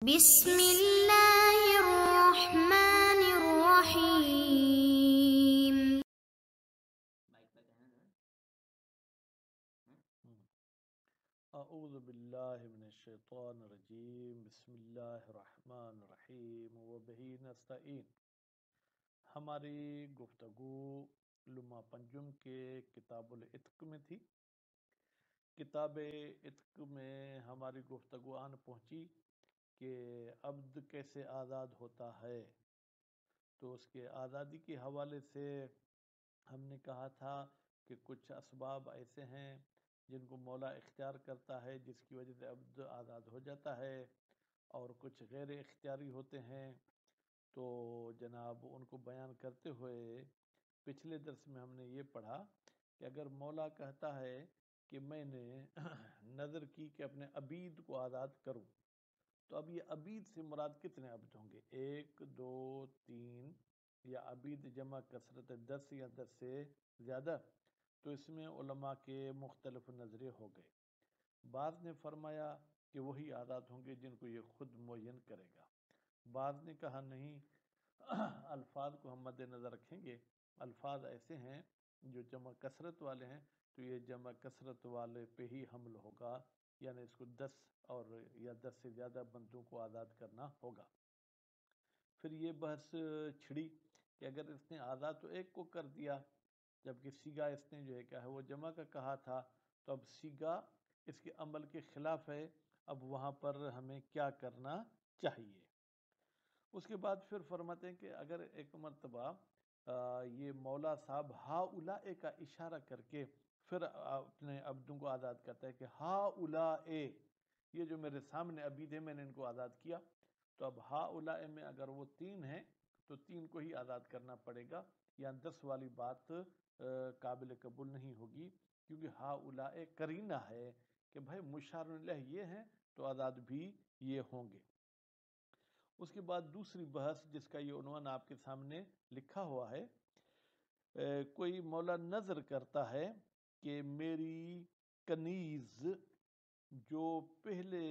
بسم اللہ الرحمن الرحیم۔ اعوذ باللہ من الشیطان الرجیم، بسم اللہ الرحمن الرحیم وبہ نستعین۔ ہماری گفتگو لمحہ پنجم کے کتاب العتق میں تھی۔ کتاب عتق میں ہماری گفتگو آن پہنچی کہ عبد کیسے آزاد ہوتا ہے، تو اس کے آزادی کے حوالے سے ہم نے کہا تھا کہ کچھ اسباب ایسے ہیں جن کو مولا اختیار کرتا ہے، جس کی وجہ سے عبد آزاد ہو جاتا ہے، اور کچھ غیر اختیاری ہوتے ہیں۔ تو جناب ان کو بیان کرتے ہوئے پچھلے درس میں ہم نے یہ پڑھا کہ اگر مولا کہتا ہے کہ میں نے نظر کی کہ اپنے عبید کو آزاد کروں، تو اب یہ عبید سے مراد کتنے عبد ہوں گے؟ 1 2 3، یا عبید جمع کثرت 10 یا 10 سے زیادہ؟ تو اس میں علماء کے مختلف نظرے ہو گئے۔ بعض نے فرمایا کہ وہی آزاد ہوں گے جن کو یہ خود معین کرے گا، بعض نے کہا نہیں، الفاظ کو ہم مد نظر رکھیں گے، الفاظ ایسے ہیں جو جمع کثرت والے ہیں، تو یہ جمع کثرت والے پہ ہی حمل ہوگا، یعنی اس کو 10 اور یا 10 سے زیادہ بندوں کو آزاد کرنا ہوگا۔ پھر یہ بحث چھڑی کہ اگر اس نے آزاد تو ایک کو کر دیا، جبکہ سیگا اس نے جو ہے کیا ہے وہ جمع کا کہا تھا، تو اب سیگا اس کے عمل کے خلاف ہے، اب وہاں پر ہمیں کیا کرنا چاہیے؟ اس کے بعد پھر فرماتے ہیں کہ اگر ایک مرتبہ یہ مولا صاحب ہا اولائے کا اشارہ کر کے پھر اپنے عبدوں کو آزاد کرتا ہے کہ ہا اولائے، یہ جو میرے سامنے عبید ہے میں نے ان کو آزاد کیا، تو اب ہا اولائے میں اگر وہ 3 ہیں تو 3 کو ہی آزاد کرنا پڑے گا، یا 10 والی بات قابل قبول نہیں ہوگی، کیونکہ ہا اولائے قرینہ ہے کہ بھائی مشار الیہ یہ ہیں تو آزاد بھی یہ ہوں گے۔ اس کے بعد دوسری بحث جس کا یہ عنوان آپ کے سامنے لکھا ہوا ہے، کوئی مولا نظر کرتا ہے کہ میری کنیز جو پہلے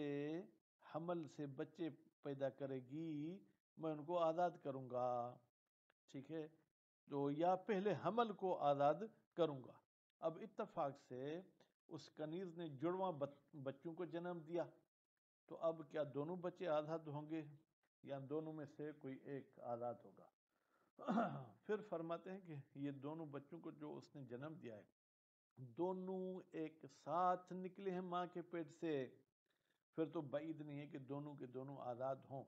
حمل سے بچے پیدا کرے گی میں ان کو آزاد کروں گا، ٹھیک ہے، تو یا پہلے حمل کو آزاد کروں گا۔ اب اتفاق سے اس کنیز نے جڑواں بچوں کو جنم دیا، تو اب کیا دونوں بچے آزاد ہوں گے یا دونوں میں سے کوئی ایک آزاد ہوگا؟ پھر فرماتے ہیں کہ یہ دونوں بچوں کو جو اس نے جنم دیا ہے دونوں ایک ساتھ نکلے ہیں ماں کے پیٹ سے، پھر تو بعید نہیں ہے کہ دونوں کے دونوں آزاد ہوں،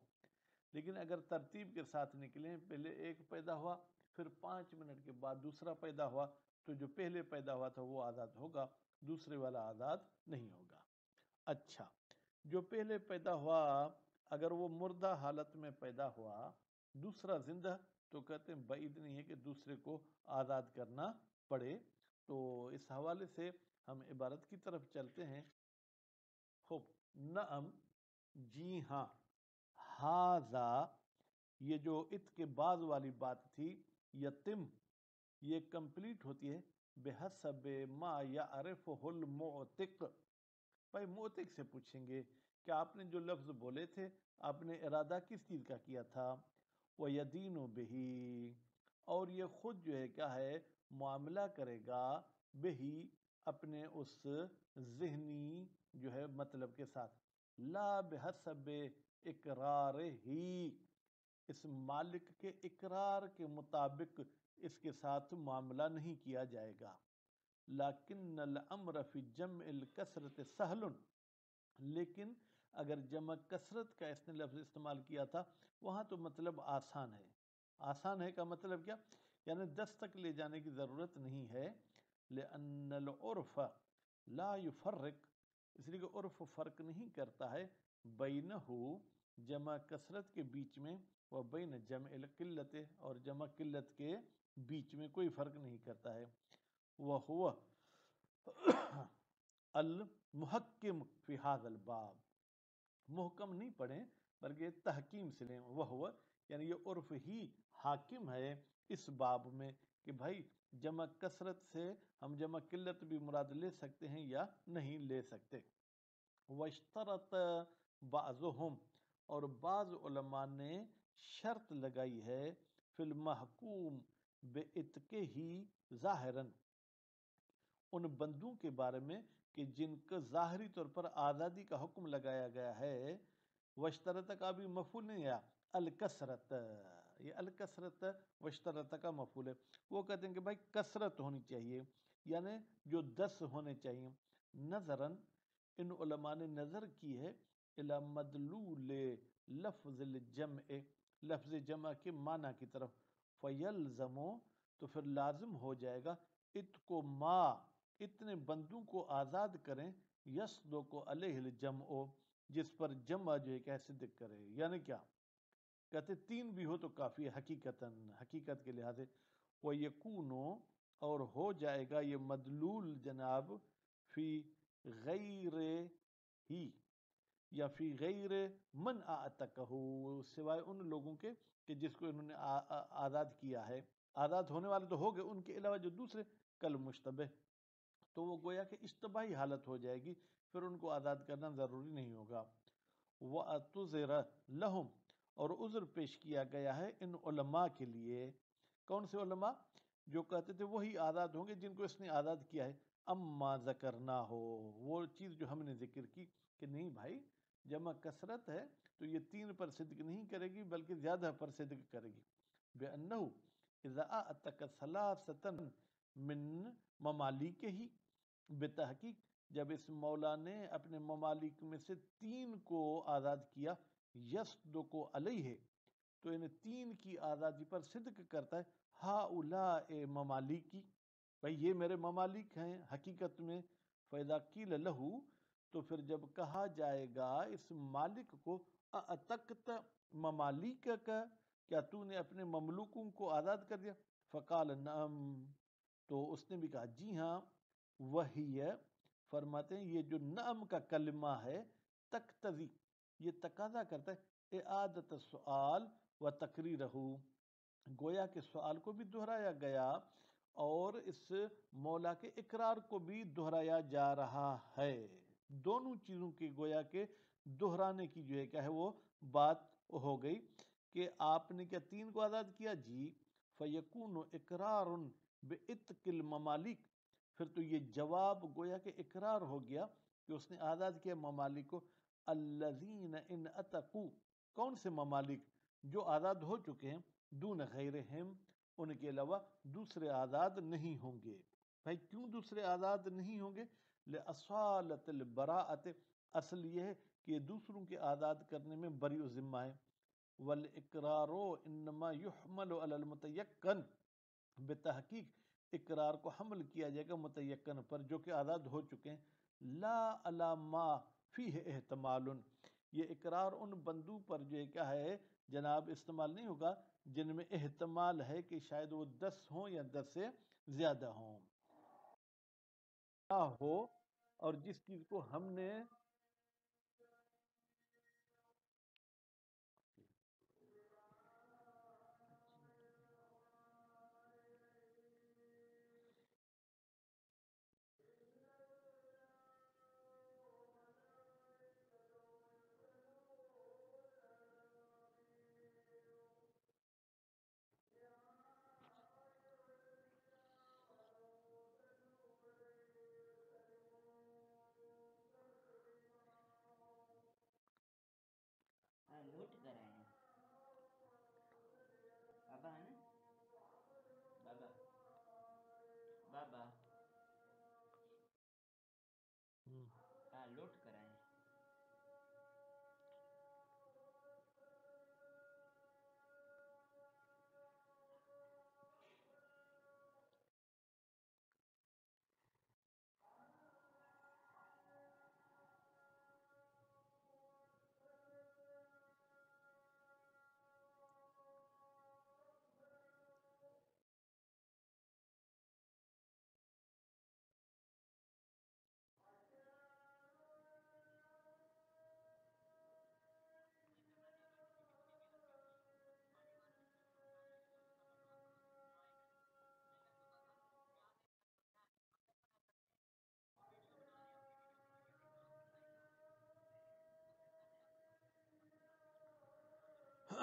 لیکن اگر ترتیب کے ساتھ نکلیں، پہلے ایک پیدا ہوا پھر 5 منٹ کے بعد دوسرا پیدا ہوا، تو جو پہلے پیدا ہوا تھا وہ آزاد ہوگا، دوسرے والا آزاد نہیں ہوگا۔ اچھا، جو پہلے پیدا ہوا اگر وہ مردہ حالت میں پیدا ہوا، دوسرا زندہ، تو کہتے ہیں بعید نہیں ہے کہ دوسرے کو آزاد کرنا پڑے۔ تو اس حوالے سے ہم عبارت کی طرف چلتے ہیں۔ خوب، نعم، جی ہاں، ہاذا، یہ جو ات کے بعد والی بات تھی، یتم، یہ کمپلیٹ ہوتی ہے بحسب ما یعرفہ المعتق۔ بھائی معتق سے پوچھیں گے کہ آپ نے جو لفظ بولے تھے آپ نے ارادہ کس چیز کا کیا تھا؟ وَيَدِينُ بِهِ، اور یہ خود جو ہے کیا ہے معاملہ کرے گا، بہی، اپنے اس ذہنی جو ہے مطلب کے ساتھ، لا بحسب اقرار ہی، اس مالک کے اقرار کے مطابق اس کے ساتھ معاملہ نہیں کیا جائے گا۔ لیکن الامر فی جمع الکثرت سہل، لیکن اگر جمع کثرت کا اس نے لفظ استعمال کیا تھا وہاں تو مطلب آسان ہے۔ آسان ہے کا مطلب کیا؟ یعنی 10 تک لے جانے کی ضرورت نہیں ہے، لأن العرف لا يفرق، اس لیے کہ عرف فرق نہیں کرتا ہے، بینہ، جمع کثرت کے بیچ میں، و بین جمع القلت، اور جمع قلت کے بیچ میں کوئی فرق نہیں کرتا ہے۔ وہو المحکم فی ھذا الباب، محکم نہیں پڑھیں بلکہ تحکیم سے لیں، وہ یعنی یہ عرف ہی حاکم ہے اس باب میں کہ بھائی جمع کثرت سے ہم جمع قلت بھی مراد لے سکتے ہیں یا نہیں لے سکتے۔ واشترط بعضهم، اور بعض علماء نے شرط لگائی ہے فی المحکوم بعتقہ ہی ظاہراً، ان بندوں کے بارے میں کہ جن کا ظاہری طور پر آزادی کا حکم لگایا گیا ہے، وشترط کا بھی مفعول نہیں ہے، الکثرت، یہ الکثرت وشترط کا مفعول ہے۔ وہ کہتے ہیں کہ بھائی کثرت ہونی چاہیے، یعنی جو 10 ہونے چاہیے۔ نظراً، ان علماء نے نظر کی ہے الی مدلول لفظ الجمع، لفظ جمع کے معنی کی طرف، فیلزم، تو پھر لازم ہو جائے گا، اتکو ما، اتنے بندوں کو آزاد کریں، یصدق علیہ الجمع، جس پر جمع جو ہے کہ صدق کرے۔ یعنی کیا کہتے 3 بھی ہو تو کافی ہے حقیقتاً، حقیقت کے لحاظ سے، وَيَكُونُ، اور ہو جائے گا یہ مدلول جناب، فی غیر ہی، یا فی غیر من اعتقہ، سوائے ان لوگوں کے کہ جس کو انہوں نے آزاد کیا ہے، آزاد ہونے والے تو ہو گئے، ان کے علاوہ جو دوسرے، کل مشتبہ، تو وہ گویا کہ اشتباہی حالت ہو جائے گی، پھر ان کو آزاد کرنا ضروری نہیں ہوگا۔ وَأَتُذِرَ لَهُمْ، اور عذر پیش کیا گیا ہے ان علماء کے لیے۔ کون سے علماء؟ جو کہتے تھے وہی آزاد ہوں گے جن کو اس نے آزاد کیا ہے۔ اما ذکرنا ہو، وہ چیز جو ہم نے ذکر کی کہ نہیں بھائی جمع کثرت ہے تو یہ 3 پر صدق نہیں کرے گی بلکہ زیادہ پر صدق کرے گی۔ بِأَنَّهُ إِذَا أَعْتَقَ ثَلَاثَةً مِّن مَمَالِكِهِ، بتحقیق جب اس مولا نے اپنے ممالک میں سے 3 کو آزاد کیا، یصدق علیہ، تو ان 3 کی آزادی پر صدق کرتا ہے، ہؤلاء ممالکی، بھائی یہ میرے ممالک ہیں حقیقت میں۔ فَإِذَا قِيلَ لَهُ، تو پھر جب کہا جائے گا اس مالک کو، اَأَتَقْتَ ممالکک، کیا تو نے اپنے مملوکوں کو آزاد کر دیا؟ فقال نعم، تو اس نے بھی کہا جی ہاں۔ وہی ہے، فرماتے ہیں یہ جو نعم کا کلمہ ہے، تقتضی، یہ تقاضا کرتا ہے اعادت السؤال و تقریرہ، گویا کہ سوال کو بھی دہرایا گیا اور اس مولا کے اقرار کو بھی دہرایا جا رہا ہے۔ دونوں چیزوں کی گویا کہ دہرانے کی جو ہے کیا ہے وہ بات ہو گئی کہ آپ نے کیا 3 کو آزاد کیا؟ جی۔ فَيَكُونُ اقرار بِعِتْقِ الممالک، پھر تو یہ جواب گویا کہ اقرار ہو گیا کہ اس نے آزاد کیا ممالک کو، الذین ان اتقوا، کون سے ممالک؟ جو آزاد ہو چکے ہیں، دون غیرہم، ان کے علاوہ دوسرے آزاد نہیں ہوں گے۔ بھائی کیوں دوسرے آزاد نہیں ہوں گے؟ لأصالۃ البراءۃ، اصل یہ ہے کہ یہ دوسروں کے آزاد کرنے میں بری ذمہ ہے۔ والاقرار انما يحمل على المتيقن، بتحقیق اقرار کو حمل کیا جائے گا متیقن پر جو کہ آزاد ہو چکے ہیں، لا علی ما فیہ احتمال، یہ اقرار ان بندوں پر جو ہے کیا ہے جناب استعمال نہیں ہوگا جن میں احتمال ہے کہ شاید وہ 10 ہوں یا 10 سے زیادہ ہوں، نہ ہو، اور جس چیز کو ہم نے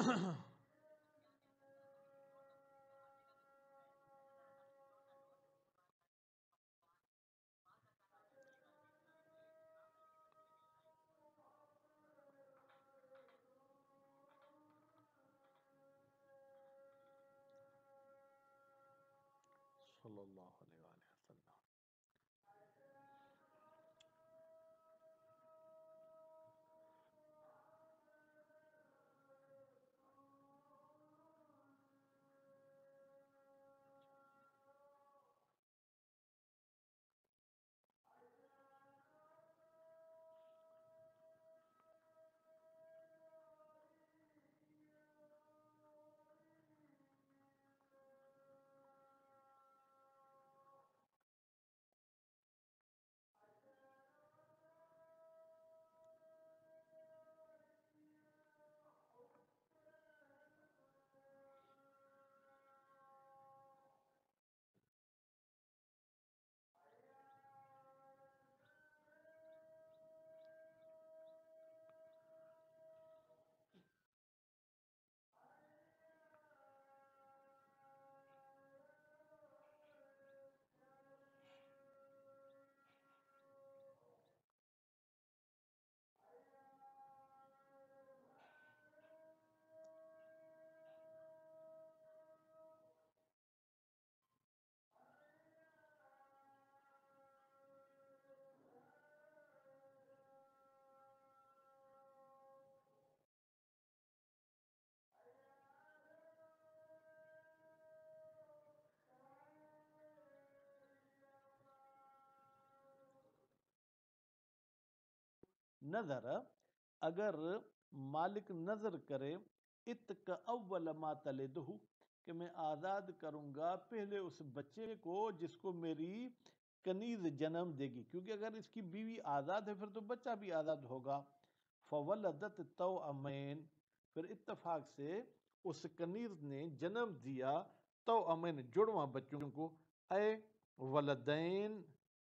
صلی اللہ علیہ وآلہ وسلم۔ نظر اگر مالک نظر کرے اتک اول ما تلدہ کہ میں آزاد کروں گا پہلے اس بچے کو جس کو میری کنیز جنم دے گی، کیونکہ اگر اس کی بیوی آزاد ہے پھر تو بچہ بھی آزاد ہوگا۔ فولدت توأمین، پھر اتفاق سے اس کنیز نے جنم دیا توأمین جڑواں بچوں کو، اے ولدین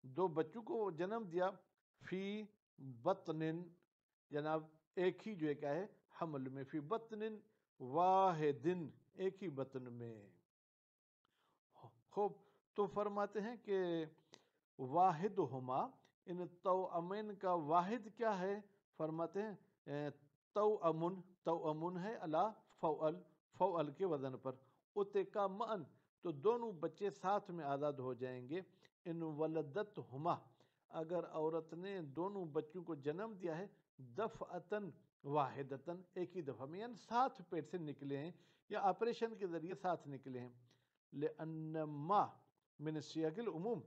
دو بچوں کو جنم دیا، فی بطن جناب ایک ہی جو ہے کیا ہے حمل میں، فی بطن واحد ایک ہی بطن میں۔ خوب، تو فرماتے ہیں کہ واحد ہما، ان توأمین کا واحد کیا ہے؟ فرماتے ہیں توأمن، توأمن ہے علی فعل، فعل کے وزن پر، اتکا معن تو دونوں بچے ساتھ میں آزاد ہو جائیں گے۔ ان ولدت ہما، اگر عورت نے دونوں بچوں کو جنم دیا ہے دفعتن واحدتن ایک ہی دفعہ میں، یعنی ساتھ پیٹ سے نکلے ہیں یا آپریشن کے ذریعے ساتھ نکلے ہیں۔ لأن ما من سیاق العموم،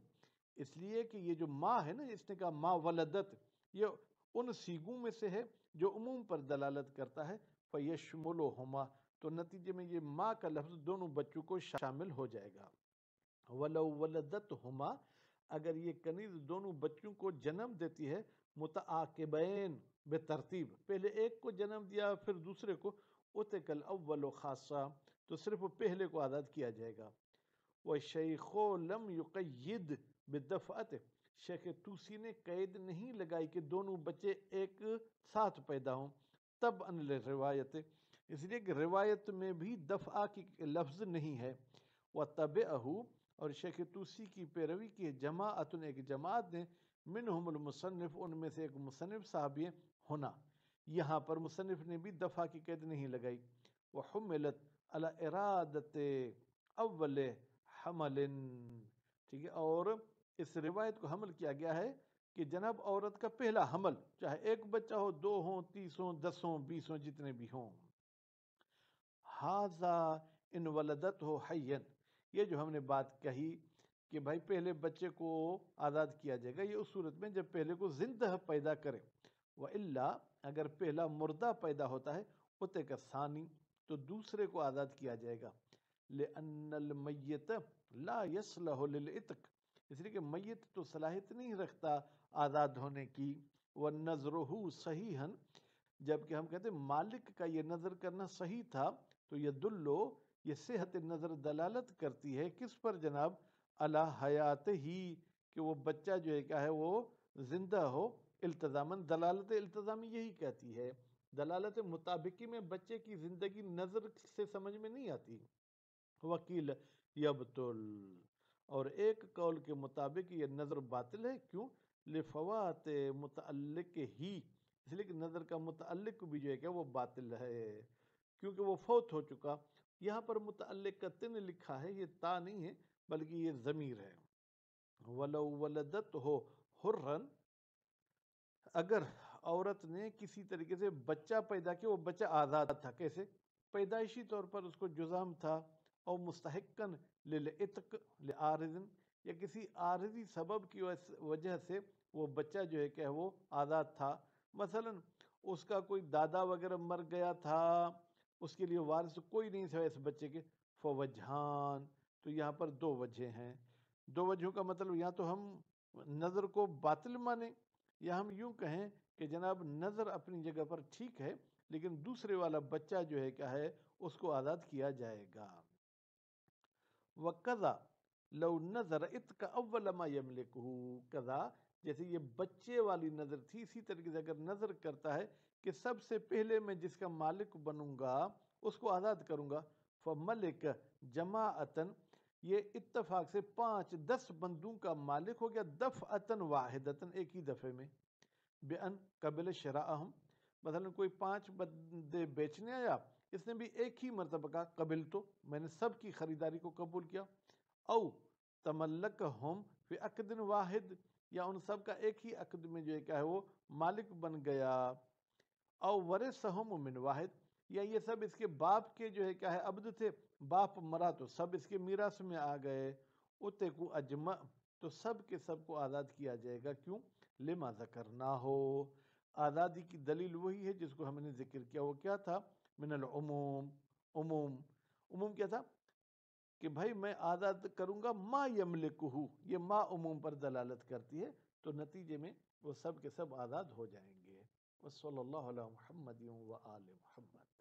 اس لیے کہ یہ جو ما ہے نا، اس نے کہا ما ولدت، یہ ان سیگوں میں سے ہے جو عموم پر دلالت کرتا ہے، فیشملہما تو نتیجے میں یہ ما کا لفظ دونوں بچوں کو شامل ہو جائے گا۔ ولو ولدتہما، اگر یہ کنیز دونوں بچوں کو جنم دیتی ہے متعاقبین بترتیب، پہلے ایک کو جنم دیا پھر دوسرے کو، اتک الاول خاصہ تو صرف پہلے کو آزاد کیا جائے گا۔ وَالشَّيْخُ لَمْ يُقَيِّدْ بِالدَّفْعَةِ، شیخ توسی نے قید نہیں لگائی کہ دونوں بچے ایک ساتھ پیدا ہوں، تب ان روایت، اس لیے کہ روایت میں بھی دفعہ کی لفظ نہیں ہے۔ وَتَبِعَهُ، اور شیخ توسی کی پیروی کی جماعت، ایک جماعت نے، منہم المصنف، ان میں سے ایک مصنف صاحب یہ ہونا، یہاں پر مصنف نے بھی دفعہ کی قید نہیں لگائی۔ وحملت علی ارادت اول حمل، ٹھیک ہے، اور اس روایت کو حمل کیا گیا ہے کہ جناب عورت کا پہلا حمل، چاہے ایک بچہ ہو، 2 ہوں، 30 ہوں، 10 ہوں، 20 ہوں، جتنے بھی ہوں۔ ہاذا ان ولدت ہو حین، یہ جو ہم نے بات کہی کہ بھائی پہلے بچے کو آزاد کیا جائے گا، یہ اس صورت میں جب پہلے کو زندہ پیدا کرے، وَإِلَّا اگر پہلا مردہ پیدا ہوتا ہے اتک ثانی تو دوسرے کو آزاد کیا جائے گا۔ لأن المیت لا یصلح للعتق، اس لیے کہ میت تو صلاحیت نہیں رکھتا آزاد ہونے کی۔ وَنَظْرُهُ صحیحاً، جبکہ ہم کہتے ہیں مالک کا یہ نظر کرنا صحیح تھا، تو یہ دلو، یہ صحت نظر دلالت کرتی ہے کس پر جناب؟ علی حیات ہی، کہ وہ بچہ جو ہے کیا ہے وہ زندہ ہو، التزاماً، دلالت التزامی یہی کہتی ہے دلالت مطابقی میں بچے کی زندگی نظر سے سمجھ میں نہیں آتی. وکیل یبطل، اور ایک قول کے مطابق یہ نظر باطل ہے. کیوں؟ لفوات متعلق ہی، اس لیے کہ نظر کا متعلق بھی جو ہے کہ وہ باطل ہے کیونکہ وہ فوت ہو چکا. یہاں پر متعلق کا تن لکھا ہے، یہ تا نہیں ہے بلکہ یہ ضمیر ہے. ولو ولدت ہو حرن، اگر عورت نے کسی طریقے سے بچہ پیدا کیا، وہ بچہ آزاد تھا. کیسے؟ پیدائشی طور پر اس کو جزام تھا، اور مستحقن للعتق لعارض، یا کسی عارضی سبب کی وجہ سے وہ بچہ جو ہے کہ وہ آزاد تھا. مثلا اس کا کوئی دادا وغیرہ مر گیا تھا، اس کے لیے وارث کوئی نہیں تھا اس بچے کے. فوجہان، تو یہاں پر دو وجہ ہیں. دو وجہوں کا مطلب یا تو ہم نظر کو باطل مانیں، یا ہم یوں کہیں کہ جناب نظر اپنی جگہ پر ٹھیک ہے لیکن دوسرے والا بچہ جو ہے کیا ہے اس کو آزاد کیا جائے گا. وَقَضَى لَوْ نَظَرَ اِتْقَ أَوَّلَ مَا يَمْلِكُهُ، قضا جیسے یہ بچے والی نظر تھی، اسی طریقے سے اگر نظر کرتا ہے کہ سب سے پہلے میں جس کا مالک بنوں گا اس کو آزاد کروں گا. فَمَلِكَ جَمَاعَةً، یہ اتفاق سے 5-10 بندوں کا مالک ہو گیا. دفعتاً واحدتاً، ایک ہی دفعے میں. بِأَن قبل شراءہم، مثلا کوئی 5 بندے بیچنے آیا، اس نے بھی ایک ہی مرتبہ کہا قبل، تو میں نے سب کی خریداری کو قبول کیا. او تملکہم فی عقد واحد، یا ان سب کا ایک ہی عقد میں جو ہے کیا ہے وہ مالک بن گیا. او ورثہم من واحد، یا یہ سب اس کے باپ کے جو ہے کیا ہے عبد تھے، باپ مرا تو سب اس کے میراث میں آ گئے. اتقوا اجمع، تو سب کے سب کو آزاد کیا جائے گا. کیوں؟ لما ذکرنا ہو، آزادی کی دلیل وہی ہے جس کو ہم نے ذکر کیا. وہ کیا تھا؟ من العموم، عموم کیا تھا کہ بھائی میں آزاد کروں گا ما یملکہ، یہ ما عموم پر دلالت کرتی ہے، تو نتیجے میں وہ سب کے سب آزاد ہو جائیں گے. وصلی اللہ علی محمد و آل محمد.